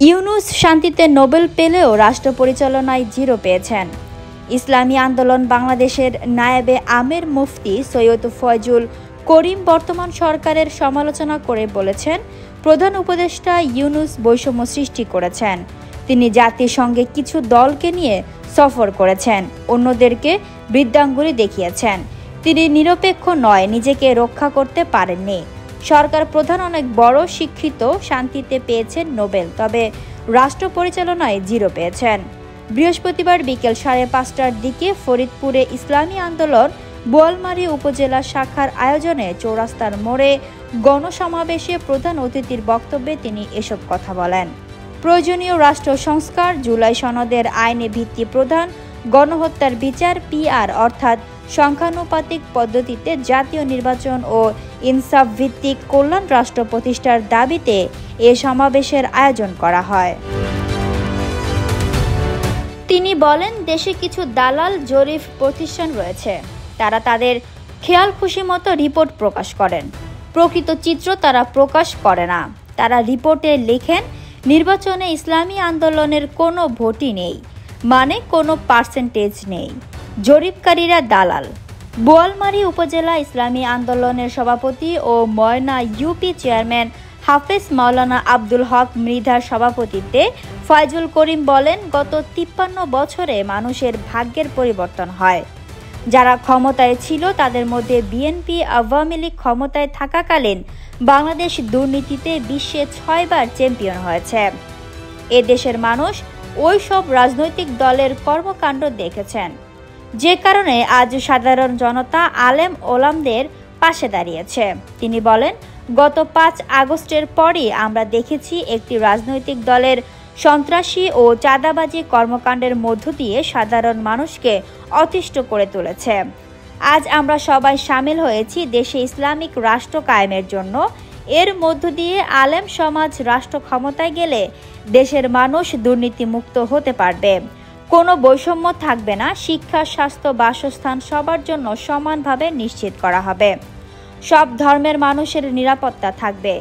ইউনূস শান্তিতে নোবেল পেলেও রাষ্ট্র পরিচালনায় 0 পেয়েছেন। ইসলামী আন্দোলন বাংলাদেশের নায়েবে আমির মুফতি সৈয়দ ফয়জুল করিম বর্তমান সরকারের সমালোচনা করে বলেছেন, প্রধান উপদেষ্টা ইউনূস বৈষম্য সৃষ্টি করেছেন। তিনি জাতিসংঘে কিছু দলকে নিয়ে সফর করেছেন, অন্যদেরকে বৃদ্ধাঙ্গুলি দেখিয়েছেন। তিনি নিরপেক্ষ নয়, নিজেকে রক্ষা করতে পারেননি। সরকার প্রধান অনেক বড় শিক্ষিত, শান্তিতে পেয়েছেন নোবেল, তবে রাষ্ট্র পরিচালনায় 0 পেয়েছেন। বৃহস্পতিবার বিকেল 5:30টার দিকে ফরিদপুরে ইসলামী আন্দোলন বোয়ালমারী উপজেলা শাখার আয়োজনে চৌরাস্তার মোড়ে গণসমাবেশে প্রধান অতিথির বক্তব্যে তিনি এসব কথা বলেন। প্রয়োজনীয় রাষ্ট্র সংস্কার, জুলাই সনদের আইনে ভিত্তি প্রদান, গণহত্যার বিচার, PR অর্থাৎ সংখ্যানুপাতিক পদ্ধতিতে জাতীয় নির্বাচন ও ইনসাফ ভিত্তিক কল্যাণ রাষ্ট্র প্রতিষ্ঠার দাবিতে এ সমাবেশের আয়োজন করা হয়। তিনি বলেন, দেশে কিছু দালাল জরিপ প্রতিষ্ঠান রয়েছে, তারা তাদের খেয়াল খুশি মতো রিপোর্ট প্রকাশ করেন। প্রকৃত চিত্র তারা প্রকাশ করে না। তারা রিপোর্টে লেখেন, নির্বাচনে ইসলামী আন্দোলনের কোনো ভোটই নেই, মানে কোনো পার্সেন্টেজ নেই। জরিপকারীরা দালাল। বোয়ালমারী উপজেলা ইসলামী আন্দোলনের সভাপতি ও ময়না ইউপি চেয়ারম্যান হাফেজ মাওলানা আব্দুল হক মৃধার সভাপতিত্বে ফয়জুল করিম বলেন, গত 53 বছরে মানুষের ভাগ্যের পরিবর্তন হয়। যারা ক্ষমতায় ছিল তাদের মধ্যে বিএনপি আওয়ামী লীগ ক্ষমতায় থাকাকালীন বাংলাদেশ দুর্নীতিতে বিশ্বে 6 বার চ্যাম্পিয়ন হয়েছে। এ দেশের মানুষ ওই সব রাজনৈতিক দলের কর্মকাণ্ড দেখেছেন, যে কারণে আজ সাধারণ জনতা আলেম ওলামদের পাশে দাঁড়িয়েছে। তিনি বলেন, গত 5 আগস্টের পরই আমরা দেখেছি একটি রাজনৈতিক দলের সন্ত্রাসী ও চাঁদাবাজি কর্মকাণ্ডের মধ্য দিয়ে সাধারণ মানুষকে অতিষ্ঠ করে তুলেছে। আজ আমরা সবাই সামিল হয়েছি দেশে ইসলামিক রাষ্ট্র কায়েমের জন্য। এর মধ্য দিয়ে আলেম সমাজ রাষ্ট্র ক্ষমতায় গেলে দেশের মানুষ দুর্নীতিমুক্ত হতে পারবে, কোনো বৈষম্য থাকবে না, শিক্ষা, স্বাস্থ্য, বাসস্থান সবার জন্য সমানভাবে নিশ্চিত করা হবে, সব ধর্মের মানুষের নিরাপত্তা থাকবে।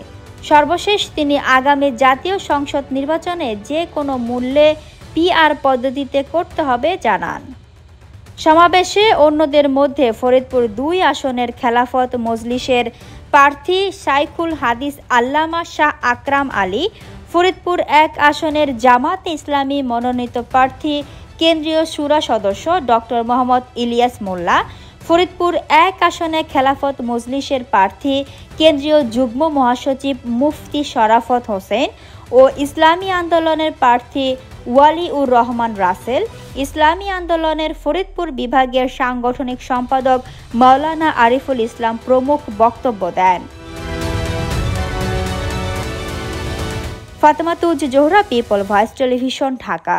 সর্বশেষ তিনি আগামী জাতীয় সংসদ নির্বাচনে যে কোনো মূল্যে PR পদ্ধতিতে করতে হবে জানান। সমাবেশে অন্যদের মধ্যে ফরিদপুর 2 আসনের খেলাফত মজলিসের প্রার্থী শাইখুল হাদিস আল্লামা শাহ আকরাম আলী, ফরিদপুর 1 আসনের জামাতে ইসলামী মনোনীত প্রার্থী কেন্দ্রীয় শুরা সদস্য ডক্টর মোহাম্মদ ইলিয়াস মোল্লা, ফরিদপুর 1 আসনে খেলাফত মজলিসের প্রার্থী কেন্দ্রীয় যুগ্ম মহাসচিব মুফতি শরাফত হোসেন ও ইসলামী আন্দোলনের প্রার্থী ওয়ালিউর রহমান রাসেল, ইসলামী আন্দোলনের ফরিদপুর বিভাগের সাংগঠনিক সম্পাদক মাওলানা আরিফুল ইসলাম প্রমুখ বক্তব্য দেন। Fatema Tuz Zohra, people voice television, Dhaka.